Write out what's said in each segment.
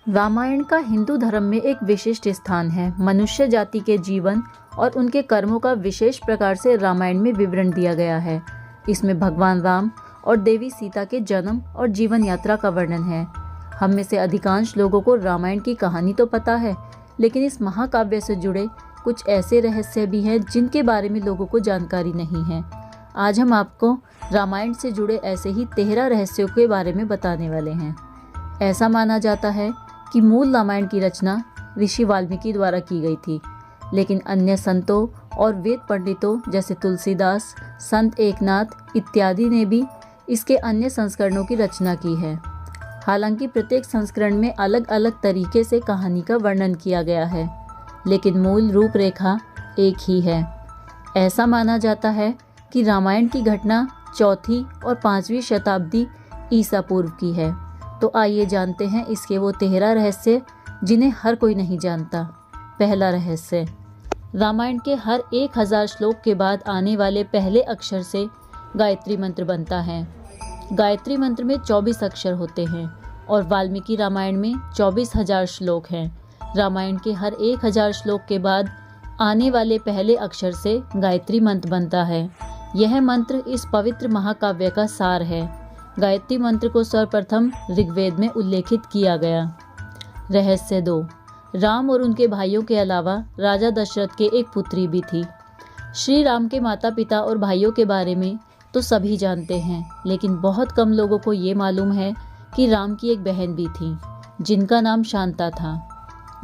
रामायण का हिंदू धर्म में एक विशिष्ट स्थान है। मनुष्य जाति के जीवन और उनके कर्मों का विशेष प्रकार से रामायण में विवरण दिया गया है। इसमें भगवान राम और देवी सीता के जन्म और जीवन यात्रा का वर्णन है। हम में से अधिकांश लोगों को रामायण की कहानी तो पता है, लेकिन इस महाकाव्य से जुड़े कुछ ऐसे रहस्य भी हैं जिनके बारे में लोगों को जानकारी नहीं है। आज हम आपको रामायण से जुड़े ऐसे ही 13 रहस्यों के बारे में बताने वाले हैं। ऐसा माना जाता है कि मूल रामायण की रचना ऋषि वाल्मीकि द्वारा की गई थी, लेकिन अन्य संतों और वेद पंडितों जैसे तुलसीदास, संत एकनाथ इत्यादि ने भी इसके अन्य संस्करणों की रचना की है। हालांकि प्रत्येक संस्करण में अलग अलग तरीके से कहानी का वर्णन किया गया है, लेकिन मूल रूपरेखा एक ही है। ऐसा माना जाता है कि रामायण की घटना 4वीं और 5वीं शताब्दी ईसा पूर्व की है। तो आइए जानते हैं इसके वो 13 रहस्य जिन्हें हर कोई नहीं जानता। पहला रहस्य, रामायण के हर 1000 श्लोक के बाद आने वाले पहले अक्षर से गायत्री मंत्र बनता है। गायत्री मंत्र में 24 अक्षर होते हैं और वाल्मीकि रामायण में 24,000 श्लोक हैं। रामायण के हर 1000 श्लोक के बाद आने वाले पहले अक्षर से गायत्री मंत्र बनता है। यह मंत्र इस पवित्र महाकाव्य का सार है। गायत्री मंत्र को सर्वप्रथम ऋग्वेद में उल्लेखित किया गया। रहस्य 2, राम और उनके भाइयों के अलावा राजा दशरथ के एक पुत्री भी थी। श्री राम के माता पिता और भाइयों के बारे में तो सभी जानते हैं, लेकिन बहुत कम लोगों को ये मालूम है कि राम की एक बहन भी थी जिनका नाम शांता था।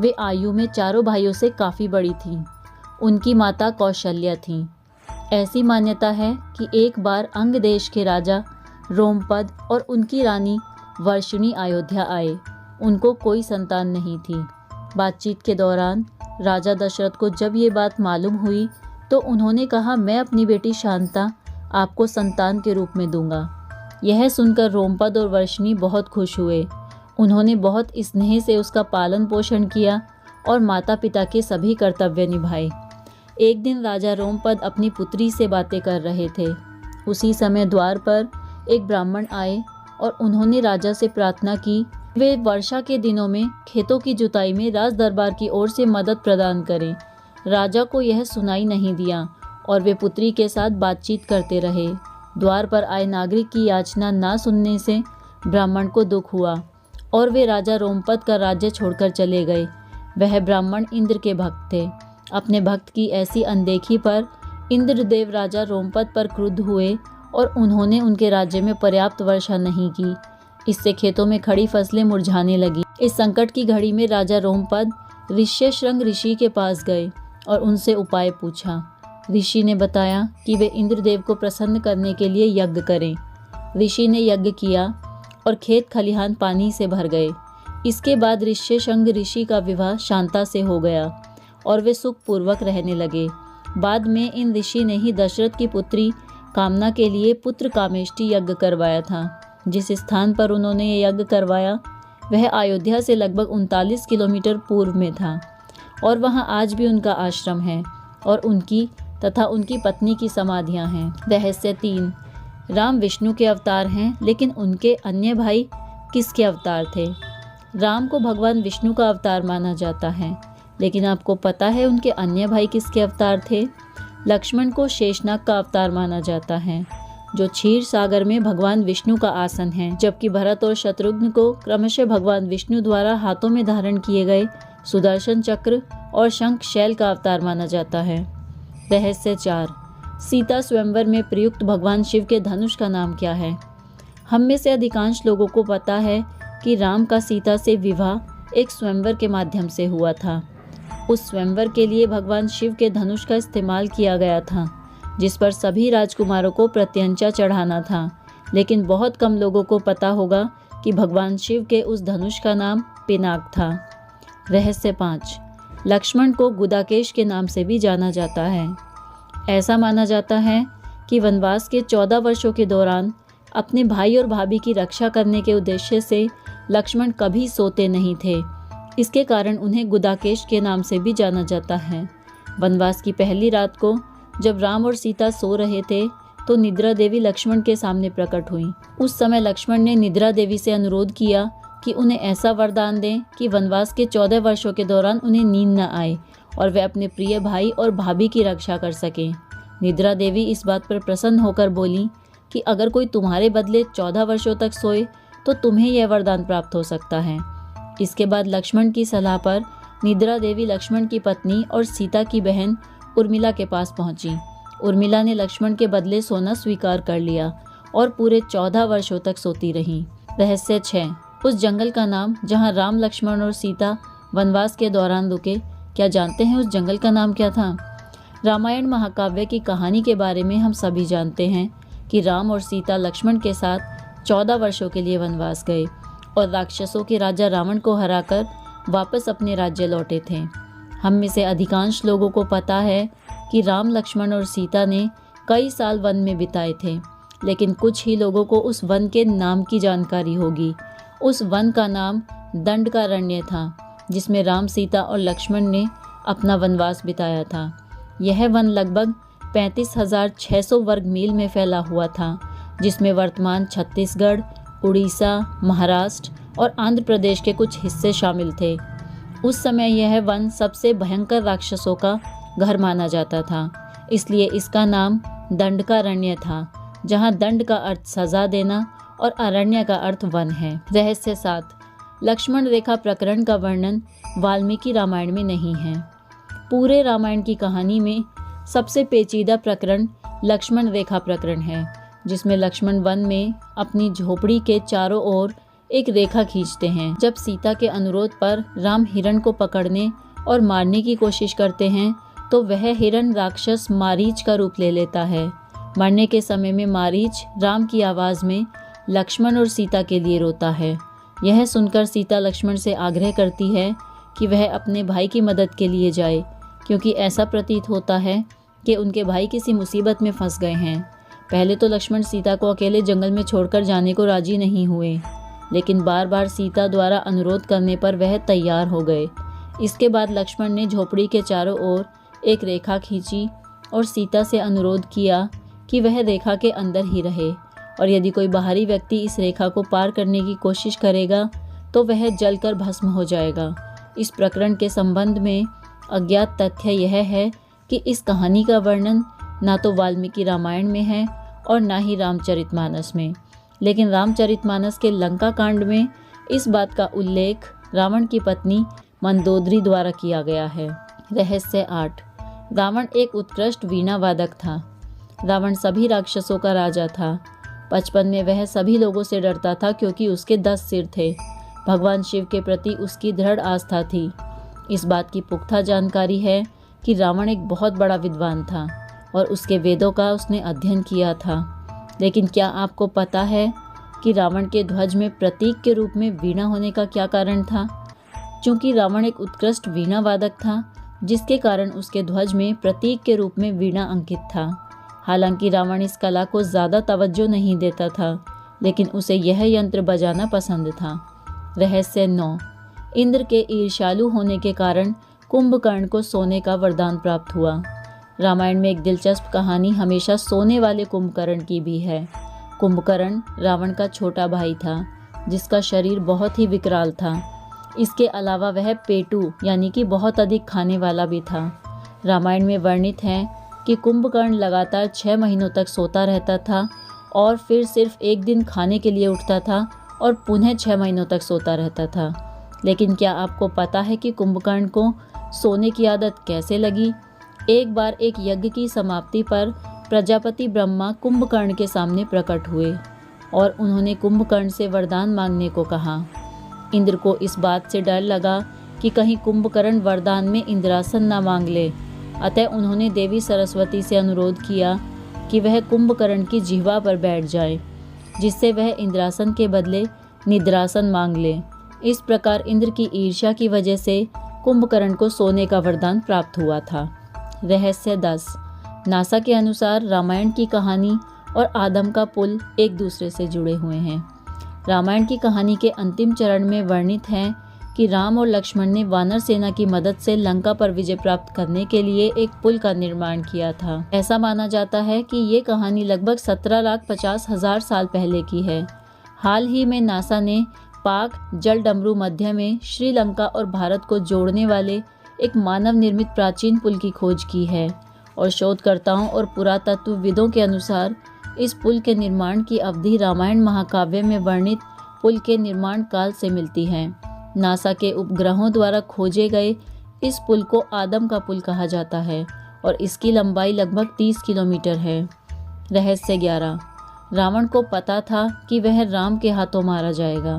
वे आयु में चारों भाइयों से काफ़ी बड़ी थीं। उनकी माता कौशल्या थीं। ऐसी मान्यता है कि एक बार अंग देश के राजा रोमपद और उनकी रानी वर्षिणी अयोध्या आए। उनको कोई संतान नहीं थी। बातचीत के दौरान राजा दशरथ को जब ये बात मालूम हुई तो उन्होंने कहा, मैं अपनी बेटी शांता आपको संतान के रूप में दूंगा। यह सुनकर रोमपद और वर्षिणी बहुत खुश हुए। उन्होंने बहुत स्नेह से उसका पालन पोषण किया और माता पिता के सभी कर्तव्य निभाए। एक दिन राजा रोमपद अपनी पुत्री से बातें कर रहे थे। उसी समय द्वार पर एक ब्राह्मण आए और उन्होंने राजा से प्रार्थना की वे वर्षा के दिनों में खेतों की जुताई में राज दरबार की ओर से मदद प्रदान करें। राजा को यह सुनाई नहीं दिया और वे पुत्री के साथ बातचीत करते रहे। द्वार पर आए नागरिक की याचना ना सुनने से ब्राह्मण को दुख हुआ और वे राजा रोमपद का राज्य छोड़कर चले गए। वह ब्राह्मण इंद्र के भक्त थे। अपने भक्त की ऐसी अनदेखी पर इंद्रदेव राजा रोमपद पर क्रुद्ध हुए और उन्होंने उनके राज्य में पर्याप्त वर्षा नहीं की। इससे खेतों में खड़ी फसलें मुरझाने लगी। इस संकट की घड़ी में राजा रोमपद ऋष्यशृंग ऋषि के पास गए और उनसे उपाय पूछा। ऋषि ने बताया कि वे इंद्रदेव को प्रसन्न करने के लिए यज्ञ करें। ऋषि ने यज्ञ किया और खेत खलिहान पानी से भर गए। इसके बाद ऋष्यशृंग ऋषि का विवाह शांता से हो गया और वे सुखपूर्वक रहने लगे। बाद में इन ऋषि ने ही दशरथ की पुत्री कामना के लिए पुत्र कामेष्टि यज्ञ करवाया था। जिस स्थान पर उन्होंने ये यज्ञ करवाया वह अयोध्या से लगभग 39 किलोमीटर पूर्व में था और वहां आज भी उनका आश्रम है और उनकी तथा उनकी पत्नी की समाधियां हैं। रहस्य 3, राम विष्णु के अवतार हैं, लेकिन उनके अन्य भाई किसके अवतार थे? राम को भगवान विष्णु का अवतार माना जाता है, लेकिन आपको पता है उनके अन्य भाई किसके अवतार थे? लक्ष्मण को शेषनाग का अवतार माना जाता है, जो क्षीर सागर में भगवान विष्णु का आसन है, जबकि भरत और शत्रुघ्न को क्रमशः भगवान विष्णु द्वारा हाथों में धारण किए गए सुदर्शन चक्र और शंख शैल का अवतार माना जाता है। रहस्य 4, सीता स्वयंवर में प्रयुक्त भगवान शिव के धनुष का नाम क्या है? हम में से अधिकांश लोगों को पता है कि राम का सीता से विवाह एक स्वयंवर के माध्यम से हुआ था। उस स्वयंवर के लिए भगवान शिव के धनुष का इस्तेमाल किया गया था, जिस पर सभी राजकुमारों को प्रत्यंचा चढ़ाना था। लेकिन बहुत कम लोगों को पता होगा कि भगवान शिव के उस धनुष का नाम पिनाक था। रहस्य 5, लक्ष्मण को गुदाकेश के नाम से भी जाना जाता है। ऐसा माना जाता है कि वनवास के 14 वर्षों के दौरान अपने भाई और भाभी की रक्षा करने के उद्देश्य से लक्ष्मण कभी सोते नहीं थे। इसके कारण उन्हें गुदाकेश के नाम से भी जाना जाता है। वनवास की पहली रात को जब राम और सीता सो रहे थे तो निद्रा देवी लक्ष्मण के सामने प्रकट हुई। उस समय लक्ष्मण ने निद्रा देवी से अनुरोध किया कि उन्हें ऐसा वरदान दें कि वनवास के 14 वर्षों के दौरान उन्हें नींद न आए और वे अपने प्रिय भाई और भाभी की रक्षा कर सकें। निद्रा देवी इस बात पर प्रसन्न होकर बोली कि अगर कोई तुम्हारे बदले 14 वर्षों तक सोए तो तुम्हें यह वरदान प्राप्त हो सकता है। इसके बाद लक्ष्मण की सलाह पर निद्रा देवी लक्ष्मण की पत्नी और सीता की बहन उर्मिला के पास पहुंची। उर्मिला ने लक्ष्मण के बदले सोना स्वीकार कर लिया और पूरे 14 वर्षों तक सोती रहीं। रहस्य 6। उस जंगल का नाम जहां राम, लक्ष्मण और सीता वनवास के दौरान रुके। क्या जानते हैं उस जंगल का नाम क्या था? रामायण महाकाव्य की कहानी के बारे में हम सभी जानते हैं कि राम और सीता लक्ष्मण के साथ 14 वर्षों के लिए वनवास गए और राक्षसों के राजा रावण को हराकर वापस अपने राज्य लौटे थे। हम में से अधिकांश लोगों को पता है कि राम, लक्ष्मण और सीता ने कई साल वन में बिताए थे, लेकिन कुछ ही लोगों को उस वन के नाम की जानकारी होगी। उस वन का नाम दंडकारण्य था, जिसमें राम, सीता और लक्ष्मण ने अपना वनवास बिताया था। यह वन लगभग 35,600 वर्ग मील में फैला हुआ था, जिसमें वर्तमान छत्तीसगढ़, उड़ीसा, महाराष्ट्र और आंध्र प्रदेश के कुछ हिस्से शामिल थे। उस समय यह वन सबसे भयंकर राक्षसों का घर माना जाता था, इसलिए इसका नाम दंडकारण्य था, जहाँ दंड का अर्थ सजा देना और अरण्य का अर्थ वन है। रहस्य 7। लक्ष्मण रेखा प्रकरण का वर्णन वाल्मीकि रामायण में नहीं है। पूरे रामायण की कहानी में सबसे पेचीदा प्रकरण लक्ष्मण रेखा प्रकरण है, जिसमें लक्ष्मण वन में अपनी झोपड़ी के चारों ओर एक रेखा खींचते हैं। जब सीता के अनुरोध पर राम हिरण को पकड़ने और मारने की कोशिश करते हैं तो वह हिरण राक्षस मारीच का रूप ले लेता है। मरने के समय में मारीच राम की आवाज़ में लक्ष्मण और सीता के लिए रोता है। यह सुनकर सीता लक्ष्मण से आग्रह करती है कि वह अपने भाई की मदद के लिए जाए, क्योंकि ऐसा प्रतीत होता है कि उनके भाई किसी मुसीबत में फंस गए हैं। पहले तो लक्ष्मण सीता को अकेले जंगल में छोड़कर जाने को राजी नहीं हुए, लेकिन बार बार सीता द्वारा अनुरोध करने पर वह तैयार हो गए। इसके बाद लक्ष्मण ने झोपड़ी के चारों ओर एक रेखा खींची और सीता से अनुरोध किया कि वह रेखा के अंदर ही रहे, और यदि कोई बाहरी व्यक्ति इस रेखा को पार करने की कोशिश करेगा तो वह जलकर भस्म हो जाएगा। इस प्रकरण के संबंध में अज्ञात तथ्य यह है कि इस कहानी का वर्णन ना तो वाल्मीकि रामायण में है और ना ही रामचरितमानस में, लेकिन रामचरितमानस के लंका कांड में इस बात का उल्लेख रावण की पत्नी मंदोदरी द्वारा किया गया है। रहस्य 8। रावण एक उत्कृष्ट वीणा वादक था। रावण सभी राक्षसों का राजा था। बचपन में वह सभी लोगों से डरता था क्योंकि उसके 10 सिर थे। भगवान शिव के प्रति उसकी दृढ़ आस्था थी। इस बात की पुख्ता जानकारी है कि रावण एक बहुत बड़ा विद्वान था और उसके वेदों का उसने अध्ययन किया था। लेकिन क्या आपको पता है कि रावण के ध्वज में प्रतीक के रूप में वीणा होने का क्या कारण था? चूंकि रावण एक उत्कृष्ट वीणा वादक था, जिसके कारण उसके ध्वज में प्रतीक के रूप में वीणा अंकित था। हालांकि रावण इस कला को ज़्यादा तवज्जो नहीं देता था, लेकिन उसे यह यंत्र बजाना पसंद था। रहस्य 9। इंद्र के ईर्ष्यालु होने के कारण कुंभकर्ण को सोने का वरदान प्राप्त हुआ। रामायण में एक दिलचस्प कहानी हमेशा सोने वाले कुंभकर्ण की भी है। कुंभकर्ण रावण का छोटा भाई था, जिसका शरीर बहुत ही विकराल था। इसके अलावा वह पेटू यानी कि बहुत अधिक खाने वाला भी था। रामायण में वर्णित है कि कुंभकर्ण लगातार 6 महीनों तक सोता रहता था और फिर सिर्फ एक दिन खाने के लिए उठता था और पुनः 6 महीनों तक सोता रहता था। लेकिन क्या आपको पता है कि कुंभकर्ण को सोने की आदत कैसे लगी? एक बार एक यज्ञ की समाप्ति पर प्रजापति ब्रह्मा कुंभकर्ण के सामने प्रकट हुए और उन्होंने कुंभकर्ण से वरदान मांगने को कहा। इंद्र को इस बात से डर लगा कि कहीं कुंभकर्ण वरदान में इंद्रासन न मांग ले, अतः उन्होंने देवी सरस्वती से अनुरोध किया कि वह कुंभकर्ण की जिह्वा पर बैठ जाए, जिससे वह इंद्रासन के बदले निद्रासन मांग ले। इस प्रकार इंद्र की ईर्ष्या की वजह से कुंभकर्ण को सोने का वरदान प्राप्त हुआ था। रहस्य 10। नासा के अनुसार रामायण की कहानी और आदम का पुल एक दूसरे से जुड़े हुए हैं। रामायण की कहानी के अंतिम चरण में वर्णित है कि राम और लक्ष्मण ने वानर सेना की मदद से लंका पर विजय प्राप्त करने के लिए एक पुल का निर्माण किया था। ऐसा माना जाता है कि ये कहानी लगभग 17,50,000 साल पहले की है। हाल ही में नासा ने पाक जल डमरू मध्य में श्रीलंका और भारत को जोड़ने वाले एक मानव निर्मित प्राचीन पुल की खोज की है और शोधकर्ताओं और पुरातत्वविदों के अनुसार इस पुल के निर्माण की अवधि रामायण महाकाव्य में वर्णित पुल के निर्माण काल से मिलती है। नासा के उपग्रहों द्वारा खोजे गए इस पुल को आदम का पुल कहा जाता है और इसकी लंबाई लगभग 30 किलोमीटर है। रहस्य 11। रावण को पता था कि वह राम के हाथों मारा जाएगा।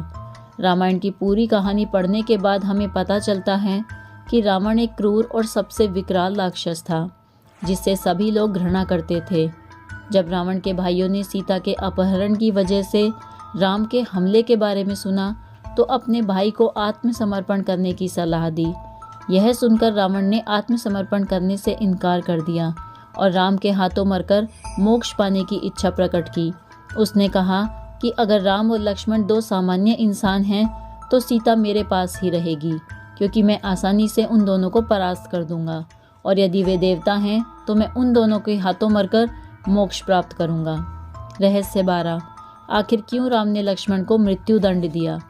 रामायण की पूरी कहानी पढ़ने के बाद हमें पता चलता है कि रावण एक क्रूर और सबसे विकराल राक्षस था जिससे सभी लोग घृणा करते थे। जब रावण के भाइयों ने सीता के अपहरण की वजह से राम के हमले के बारे में सुना तो अपने भाई को आत्मसमर्पण करने की सलाह दी। यह सुनकर रावण ने आत्मसमर्पण करने से इनकार कर दिया और राम के हाथों मरकर मोक्ष पाने की इच्छा प्रकट की। उसने कहा कि अगर राम और लक्ष्मण दो सामान्य इंसान हैं तो सीता मेरे पास ही रहेगी क्योंकि मैं आसानी से उन दोनों को परास्त कर दूंगा, और यदि वे देवता हैं तो मैं उन दोनों के हाथों मरकर मोक्ष प्राप्त करूंगा। रहस्य 12। आखिर क्यों राम ने लक्ष्मण को मृत्यु दंड दिया?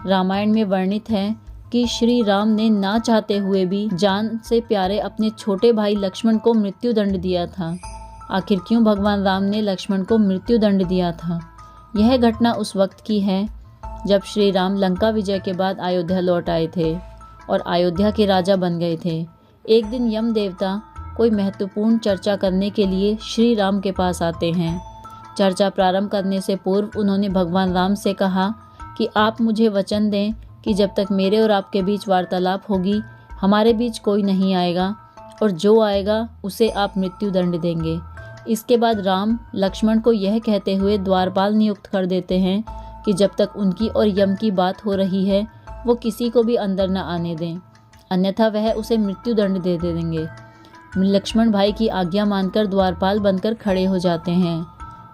रामायण में वर्णित है कि श्री राम ने ना चाहते हुए भी जान से प्यारे अपने छोटे भाई लक्ष्मण को मृत्यु दंड दिया था। आखिर क्यों भगवान राम ने लक्ष्मण को मृत्यु दंड दिया था? यह घटना उस वक्त की है जब श्री राम लंका विजय के बाद अयोध्या लौट आए थे और अयोध्या के राजा बन गए थे। एक दिन यम देवता कोई महत्वपूर्ण चर्चा करने के लिए श्री राम के पास आते हैं। चर्चा प्रारंभ करने से पूर्व उन्होंने भगवान राम से कहा कि आप मुझे वचन दें कि जब तक मेरे और आपके बीच वार्तालाप होगी हमारे बीच कोई नहीं आएगा और जो आएगा उसे आप मृत्यु दंड देंगे। इसके बाद राम लक्ष्मण को यह कहते हुए द्वारपाल नियुक्त कर देते हैं कि जब तक उनकी और यम की बात हो रही है वो किसी को भी अंदर न आने दें, अन्यथा वह उसे मृत्यु दंड दे देंगे। लक्ष्मण भाई की आज्ञा मानकर द्वारपाल बनकर खड़े हो जाते हैं।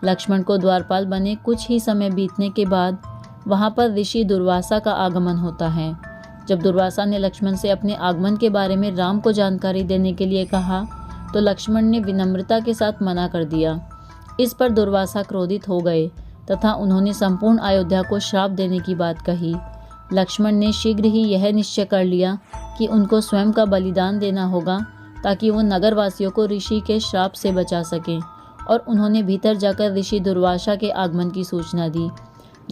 लक्ष्मण को द्वारपाल बने कुछ ही समय बीतने के बाद वहाँ पर ऋषि दुर्वासा का आगमन होता है। जब दुर्वासा ने लक्ष्मण से अपने आगमन के बारे में राम को जानकारी देने के लिए कहा तो लक्ष्मण ने विनम्रता के साथ मना कर दिया। इस पर दुर्वासा क्रोधित हो गए तथा उन्होंने संपूर्ण अयोध्या को श्राप देने की बात कही। लक्ष्मण ने शीघ्र ही यह निश्चय कर लिया कि उनको स्वयं का बलिदान देना होगा ताकि वो नगरवासियों को ऋषि के श्राप से बचा सकें, और उन्होंने भीतर जाकर ऋषि दुर्वासा के आगमन की सूचना दी।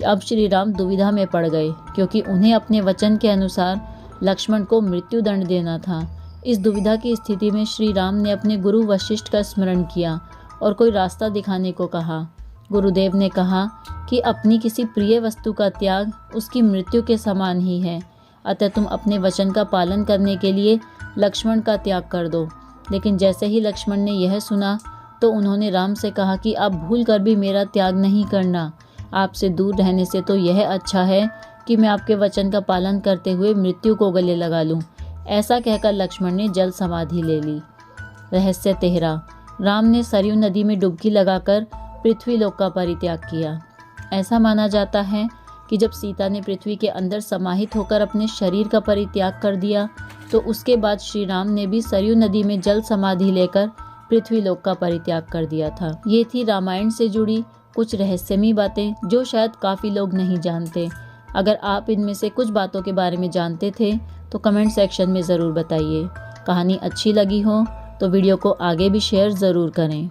अब श्री राम दुविधा में पड़ गए क्योंकि उन्हें अपने वचन के अनुसार लक्ष्मण को मृत्यु दंड देना था। इस दुविधा की स्थिति में श्री राम ने अपने गुरु वशिष्ठ का स्मरण किया और कोई रास्ता दिखाने को कहा। गुरुदेव ने कहा कि अपनी किसी प्रिय वस्तु का त्याग उसकी मृत्यु के समान ही है, अतः तुम अपने वचन का पालन करने के लिए लक्ष्मण का त्याग कर दो। लेकिन जैसे ही लक्ष्मण ने यह सुना तो उन्होंने राम से कहा कि आप भूल कर भी मेरा त्याग नहीं करना। आपसे दूर रहने से तो यह अच्छा है कि मैं आपके वचन का पालन करते हुए मृत्यु को गले लगा लूं। ऐसा कहकर लक्ष्मण ने जल समाधि ले ली। रहस्य 13। राम ने सरयू नदी में डुबकी लगाकर पृथ्वीलोक का परित्याग किया। ऐसा माना जाता है कि जब सीता ने पृथ्वी के अंदर समाहित होकर अपने शरीर का परित्याग कर दिया तो उसके बाद श्री राम ने भी सरयू नदी में जल समाधि लेकर पृथ्वीलोक का परित्याग कर दिया था। ये थी रामायण से जुड़ी कुछ रहस्यमयी बातें जो शायद काफ़ी लोग नहीं जानते। अगर आप इनमें से कुछ बातों के बारे में जानते थे तो कमेंट सेक्शन में ज़रूर बताइए। कहानी अच्छी लगी हो तो वीडियो को आगे भी शेयर ज़रूर करें।